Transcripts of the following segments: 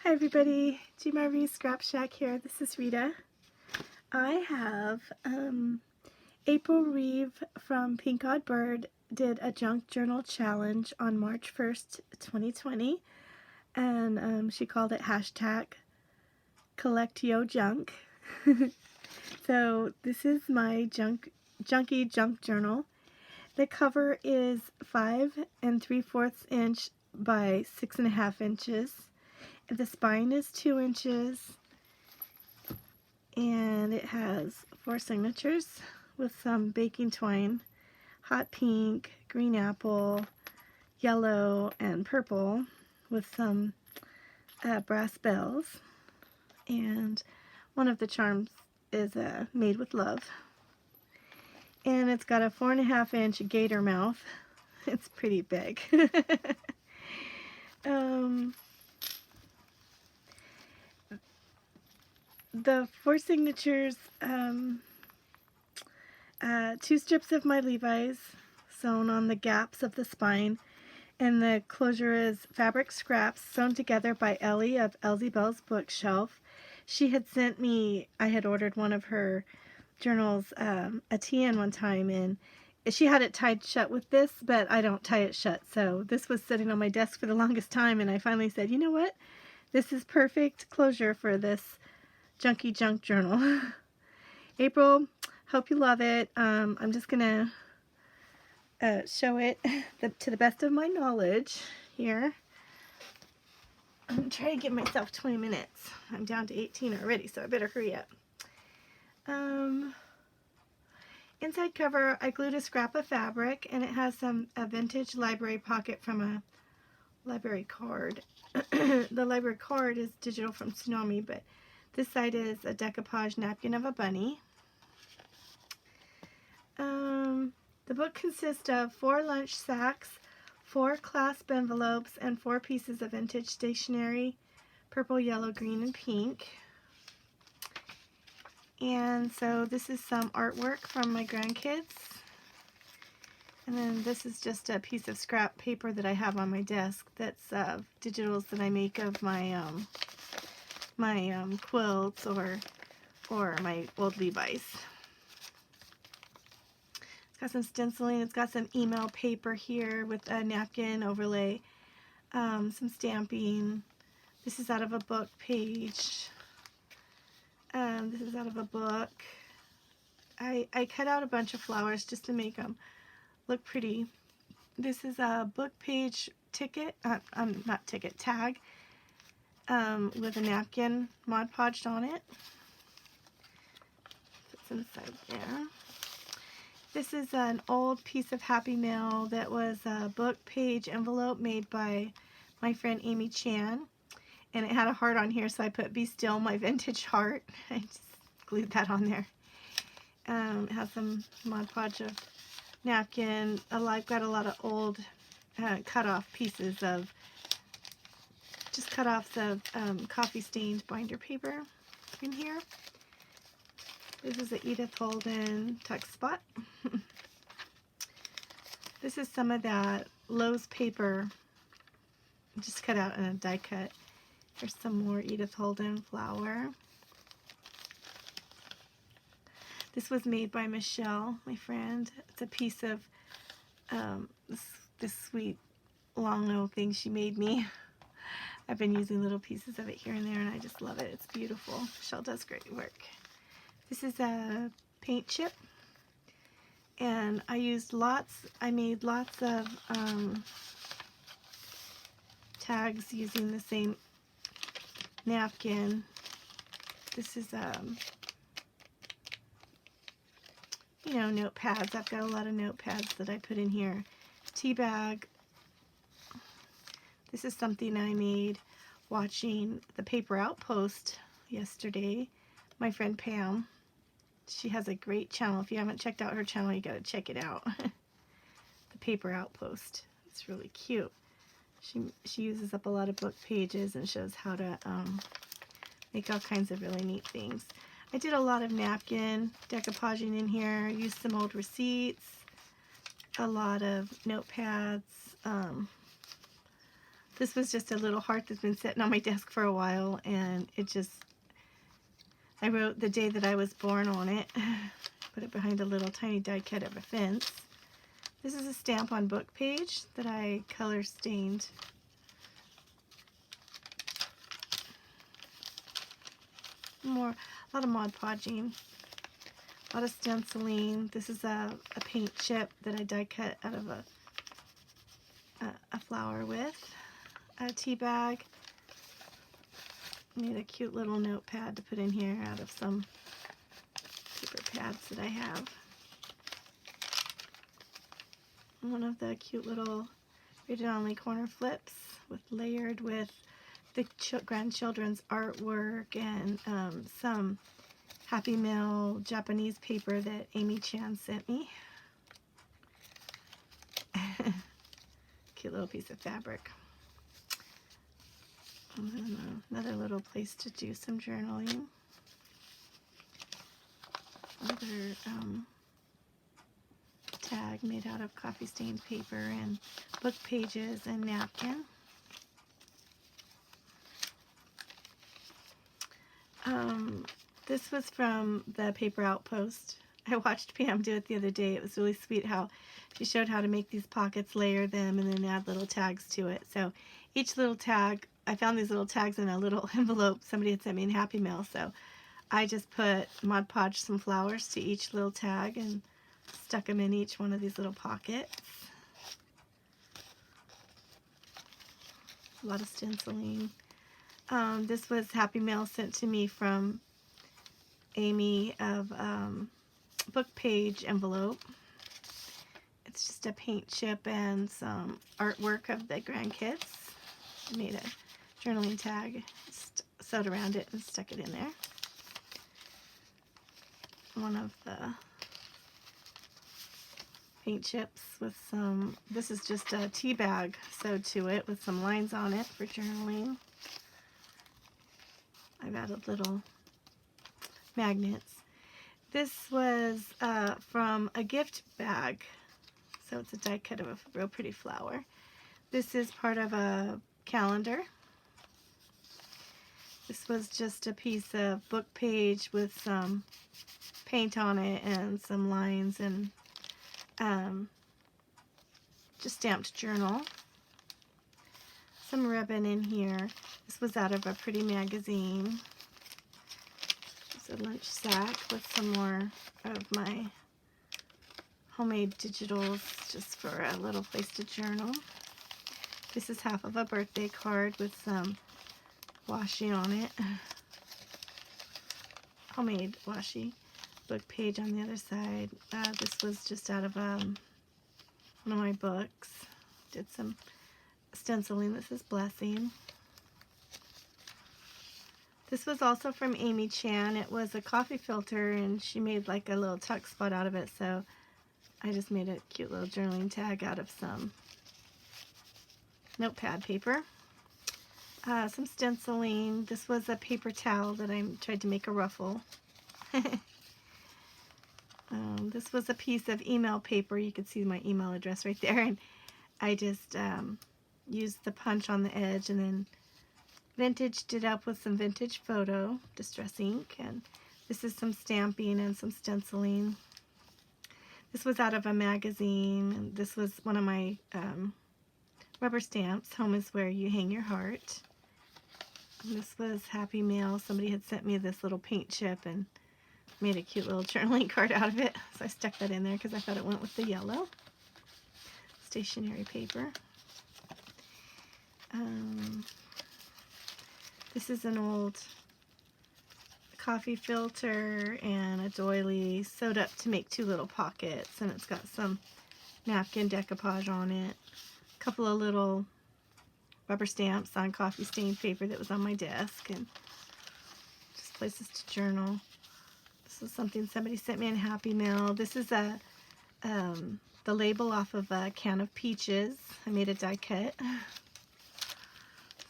Hi everybody, GmaReezScrapShack here. This is Rita. I have April Reeve from Pink Odd Bird did a junk journal challenge on March 1st, 2020, and she called it hashtag collectyojunk. So this is my junky junk journal. The cover is 5 3/4 inch by 6.5 inches. The spine is 2 inches, and it has 4 signatures with some baking twine, hot pink, green apple, yellow, and purple with some brass bells. And one of the charms is made with love. And it's got a 4.5 inch gator mouth. It's pretty big. The 4 signatures, 2 strips of my Levi's sewn on the gaps of the spine, and the closure is fabric scraps sewn together by Ellie of Elsie Bell's Bookshelf. She had sent me, I had ordered one of her journals, a TN one time, and she had it tied shut with this, but I don't tie it shut, so this was sitting on my desk for the longest time, and I finally said, you know what, this is perfect closure for this junky junk journal. April, hope you love it. I'm just gonna show it to the best of my knowledge here. I'm trying to give myself 20 minutes. I'm down to 18 already, so I better hurry up. Inside cover, I glued a scrap of fabric, and it has a vintage library pocket from a library card. The library card is digital from Tsunami, but this side is a decoupage napkin of a bunny. The book consists of 4 lunch sacks, 4 clasp envelopes, and 4 pieces of vintage stationery, purple, yellow, green, and pink. And so this is some artwork from my grandkids. And then this is just a piece of scrap paper that I have on my desk that's digitals that I make of my quilts or my old Levi's. It's got some stenciling. It's got some email paper here with a napkin overlay, some stamping. This is out of a book page. This is out of a book. I cut out a bunch of flowers just to make them look pretty. This is a book page ticket, not ticket, tag, with a napkin Mod Podged on it. It's inside there. This is an old piece of Happy Mail that was a book page envelope made by my friend Amy Chan. And it had a heart on here, so I put Be Still, my vintage heart. I just glued that on there. It has some Mod Podge of napkin. I've got a lot of old cut-off pieces of, just cut-offs of coffee-stained binder paper in here. This is a Edith Holden tuck spot. This is some of that Lowe's paper, just cut out in a die cut. There's some more Edith Holden flower. This was made by Michelle, my friend. It's a piece of this sweet long little thing she made me. I've been using little pieces of it here and there, and I just love it. It's beautiful. Michelle does great work. This is a paint chip, and I made lots of tags using the same napkin. This is you know, notepads. I've got a lot of notepads that I put in here. Tea bag. This is something I made watching the Paper Outpost yesterday. My friend Pam, she has a great channel. If you haven't checked out her channel, you gotta check it out. The Paper Outpost. It's really cute. She uses up a lot of book pages and shows how to make all kinds of really neat things. I did a lot of napkin decoupaging in here. Used some old receipts, a lot of notepads, This was just a little heart that's been sitting on my desk for a while, and I wrote the day that I was born on it. Put it behind a little tiny die cut of a fence. This is a stamp on book page that I color stained. A lot of Mod Podging, a lot of stenciling. This is a paint chip that I die cut out of a flower with. A tea bag. Made a cute little notepad to put in here out of some paper pads that I have. One of the cute little read-it-only corner flips layered with the grandchildren's artwork and some Happy Mail Japanese paper that Amy Chan sent me. Cute little piece of fabric. And then another little place to do some journaling. Another tag made out of coffee stained paper and book pages and napkin. This was from the Paper Outpost. I watched Pam do it the other day. It was really sweet how she showed how to make these pockets, layer them, and then add little tags to it. So each little tag, I found these little tags in a little envelope somebody had sent me in Happy Mail. So I just put Mod Podge some flowers to each little tag and stuck them in each one of these little pockets. A lot of stenciling. This was Happy Mail sent to me from Amy of book page envelope. It's just a paint chip and some artwork of the grandkids. I made a journaling tag, sewed around it and stuck it in there. One of the paint chips with some, this is just a tea bag sewed to it with some lines on it for journaling. I've added little magnets. This was from a gift bag, so it's a die cut of a real pretty flower. This is part of a calendar. This was just a piece of book page with some paint on it and some lines and just stamped journal. Some ribbon in here. This was out of a pretty magazine. It's a lunch sack with some more of my homemade digitals just for a little place to journal. This is half of a birthday card with some washi on it. Homemade washi. Book page on the other side. This was just out of one of my books. Did some stenciling. This is Blessing. This was also from Amy Chan. It was a coffee filter and she made like a little tuck spot out of it, so I just made a cute little journaling tag out of some notepad paper. Some stenciling. This was a paper towel that I tried to make a ruffle. This was a piece of email paper. You can see my email address right there, and I just used the punch on the edge and then vintaged it up with some vintage photo distress ink. And this is some stamping and some stenciling. This was out of a magazine, and this was one of my rubber stamps. Home is where you hang your heart. And this was Happy Mail. Somebody had sent me this little paint chip and made a cute little journaling card out of it, so I stuck that in there because I thought it went with the yellow. Stationery paper. This is an old coffee filter and a doily sewed up to make two little pockets, and it's got some napkin decoupage on it. A couple of little rubber stamps on coffee stained paper that was on my desk, and just places to journal. This is something somebody sent me in Happy Mail. This is the label off of a can of peaches. I made a die cut.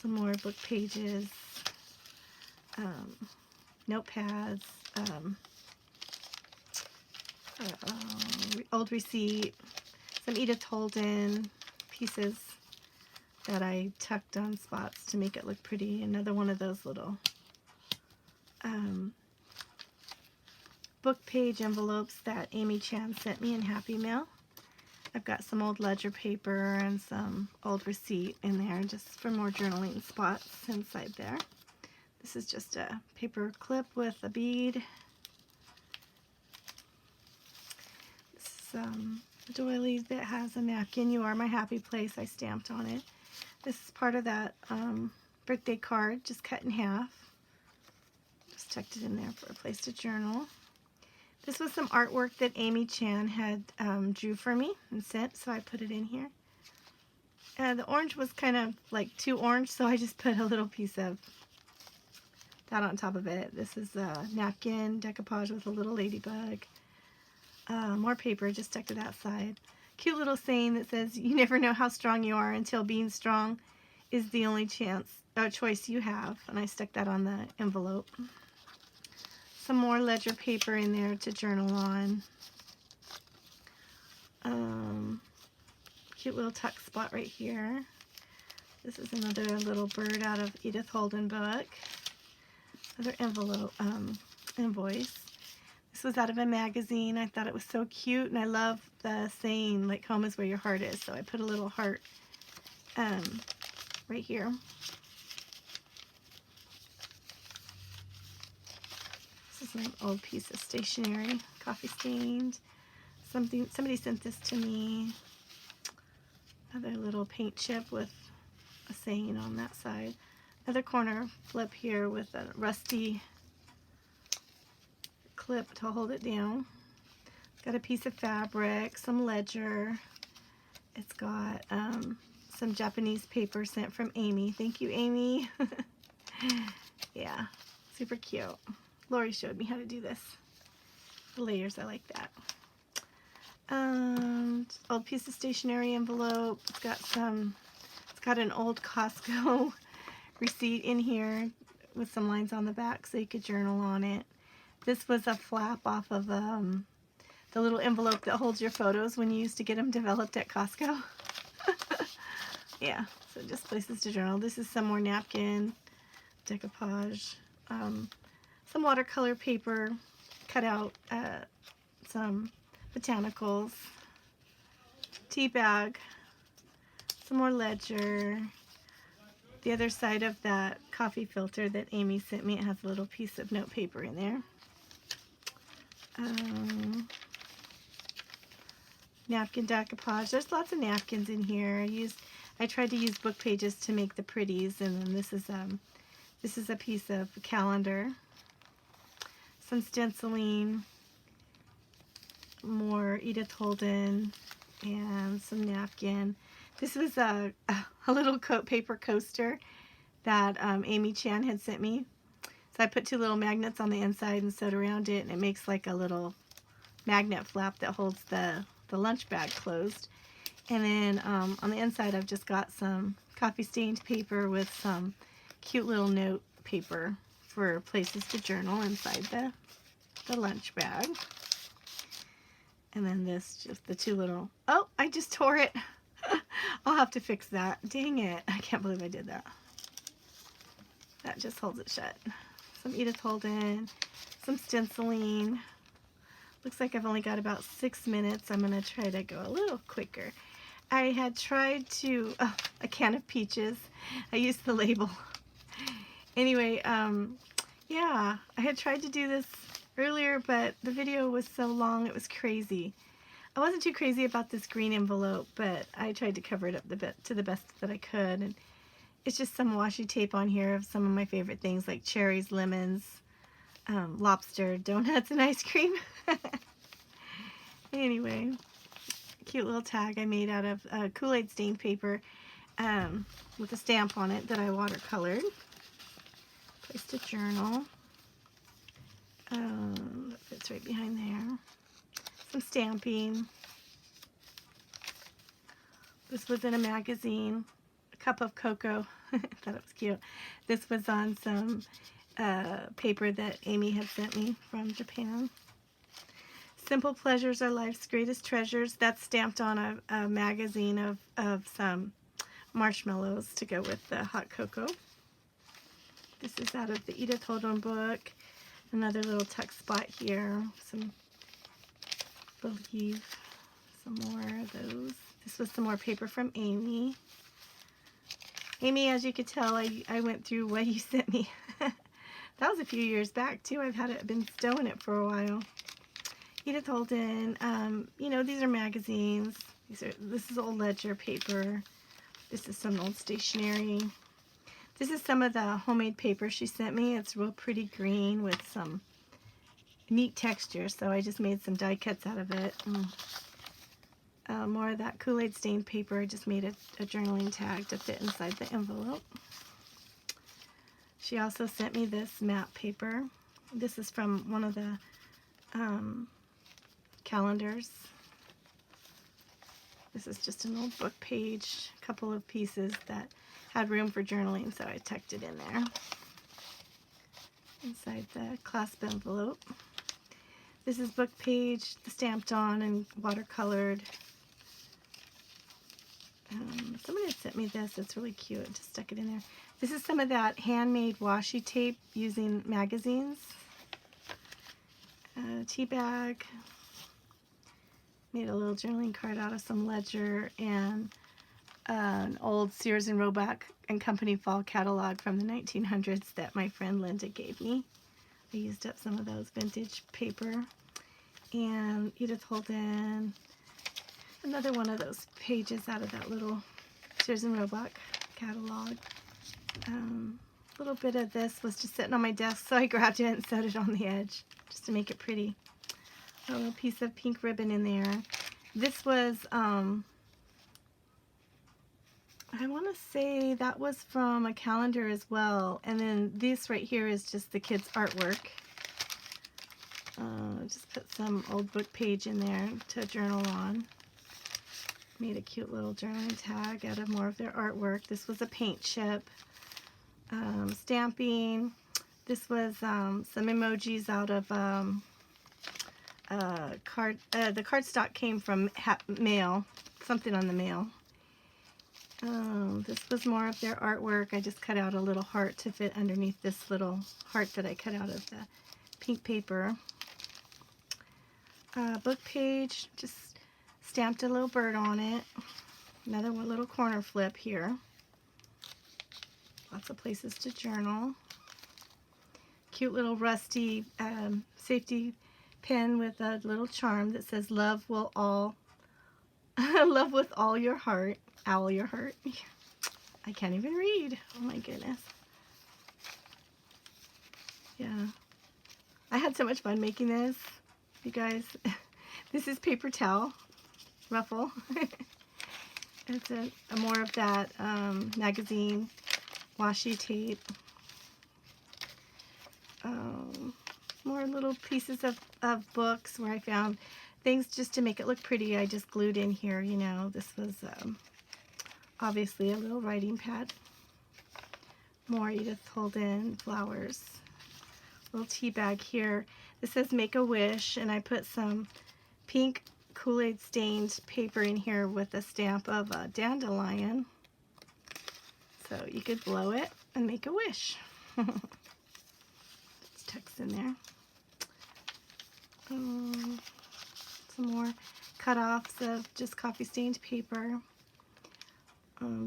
Some more book pages, notepads, old receipt, some Edith Holden pieces that I tucked on spots to make it look pretty. Another one of those little book page envelopes that Amy Chan sent me in Happy Mail. I've got some old ledger paper and some old receipt in there just for more journaling spots inside there. This is just a paper clip with a bead. This is a doily that has a napkin. You are my happy place. I stamped on it. This is part of that birthday card, just cut in half. Just tucked it in there for a place to journal. This was some artwork that Amy Chan had drew for me and sent, so I put it in here. The orange was kind of like too orange, so I just put a little piece of that on top of it. This is a napkin decoupage with a little ladybug. More paper, just stuck to that side. Cute little saying that says, "You never know how strong you are until being strong is the only choice you have." And I stuck that on the envelope. Some more ledger paper in there to journal on. Cute little tuck spot right here. This is another little bird out of Edith Holden book. Another envelope, invoice. This was out of a magazine. I thought it was so cute, and I love the saying, like, home is where your heart is. So I put a little heart right here. This is an old piece of stationery, coffee stained. Somebody sent this to me. Another little paint chip with a saying on that side. Another corner flip here with a rusty clip to hold it down. It's got a piece of fabric, some ledger. It's got some Japanese paper sent from Amy. Thank you, Amy. Yeah, super cute. Lori showed me how to do this. The layers, I like that. Old piece of stationery envelope. It's got an old Costco receipt in here with some lines on the back so you could journal on it. This was a flap off of the little envelope that holds your photos when you used to get them developed at Costco. Yeah, so just places to journal. This is some more napkin decoupage. Some watercolor paper, cut out some botanicals, tea bag, some more ledger. The other side of that coffee filter that Amy sent me, it has a little piece of note paper in there. Napkin decoupage. There's lots of napkins in here. I tried to use book pages to make the pretties, and then this is a piece of calendar. Some stenciling, more Edith Holden, and some napkin. This was a little paper coaster that Amy Chan had sent me. So I put two little magnets on the inside and sewed around it, and it makes like a little magnet flap that holds the lunch bag closed. And then on the inside I've just got some coffee stained paper with some cute little note paper for places to journal inside the lunch bag. And then this, just the two little, oh, I just tore it. I'll have to fix that. Dang it. I can't believe I did that. That just holds it shut. Some Edith Holden, some stenciling. Looks like I've only got about 6 minutes. I'm going to try to go a little quicker. I had tried to, a can of peaches. I used the label. Anyway, yeah, I had tried to do this earlier, but the video was so long, it was crazy. I wasn't too crazy about this green envelope, but I tried to cover it up to the best that I could. And it's just some washi tape on here of some of my favorite things like cherries, lemons, lobster, donuts, and ice cream. Anyway, cute little tag I made out of Kool-Aid stained paper with a stamp on it that I watercolored. Place to journal. That fits right behind there. Some stamping. This was in a magazine. A cup of cocoa. I thought it was cute. This was on some paper that Amy had sent me from Japan. Simple pleasures are life's greatest treasures. That's stamped on a magazine of some marshmallows to go with the hot cocoa. This is out of the Edith Holden book. Another little tuck spot here. Some more of those. This was some more paper from Amy. Amy, as you could tell, I went through what you sent me. That was a few years back too. I've been stowing it for a while. Edith Holden. You know, these are magazines. This is old ledger paper. This is some old stationery. This is some of the homemade paper she sent me. It's real pretty green with some neat texture, so I just made some die cuts out of it. More of that Kool-Aid stained paper. I just made a journaling tag to fit inside the envelope. She also sent me this map paper. This is from one of the calendars. This is just an old book page, a couple of pieces that had room for journaling, so I tucked it in there inside the clasp envelope. This is book page, stamped on and watercolored. Somebody had sent me this. It's really cute. Just stuck it in there. This is some of that handmade washi tape using magazines. Tea bag. Made a little journaling card out of some ledger and an old Sears and Roebuck and Company fall catalog from the 1900s that my friend Linda gave me. I used up some of those vintage paper. And Edith Holden, another one of those pages out of that little Sears and Roebuck catalog. A little bit of this was just sitting on my desk, so I grabbed it and set it on the edge just to make it pretty. A little piece of pink ribbon in there. This was, I want to say that was from a calendar as well. And then this right here is just the kids' artwork. Just put some old book page in there to journal on. Made a cute little journaling tag out of more of their artwork. This was a paint chip. Stamping. This was some emojis out of the cardstock came from mail, something on the mail. This was more of their artwork. I just cut out a little heart to fit underneath this little heart that I cut out of the pink paper. Book page, just stamped a little bird on it. Another one little corner flip here. Lots of places to journal. Cute little rusty safety pin with a little charm that says love will all love with all your heart. Owl your heart. I can't even read. Oh my goodness. Yeah. I had so much fun making this, you guys. This is paper towel ruffle. It's a more of that magazine washi tape. More little pieces of books where I found things just to make it look pretty. I just glued in here, you know. This was obviously a little writing pad. More Edith Holden flowers. Little tea bag here. This says Make a Wish, and I put some pink Kool-Aid stained paper in here with a stamp of a dandelion. So you could blow it and make a wish. It's text in there. Some more cut-offs of just coffee-stained paper.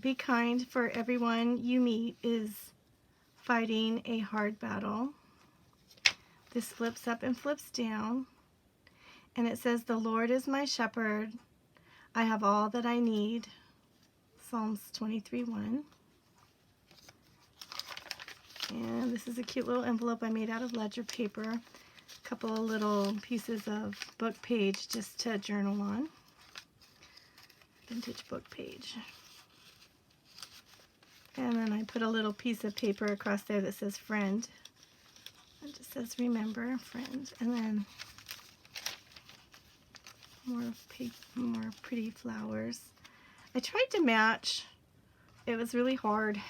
Be kind, for everyone you meet is fighting a hard battle. This flips up and flips down. And it says, the Lord is my shepherd. I have all that I need. Psalms 23:1. And this is a cute little envelope I made out of ledger paper. A couple of little pieces of book page just to journal on. Vintage book page. And then I put a little piece of paper across there that says friend. It just says remember, friend. And then more pretty flowers. I tried to match. It was really hard.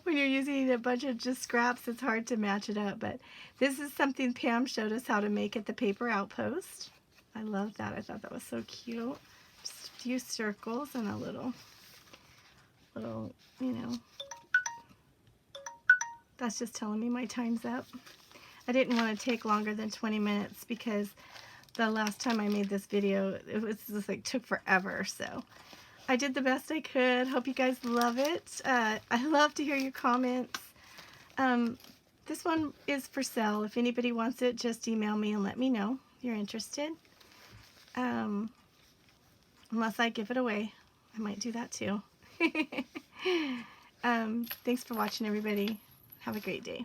When you're using a bunch of just scraps, it's hard to match it up. But this is something Pam showed us how to make at the Paper Outpost. I love that. I thought that was so cute. Just a few circles and a little little, you know, that's just telling me my time's up. I didn't want to take longer than 20 minutes because the last time I made this video, it was just like took forever. So I did the best I could. Hope you guys love it. I love to hear your comments. This one is for sale. If anybody wants it, just email me and let me know you're interested. Unless I give it away, I might do that too. Thanks for watching, everybody. Have a great day.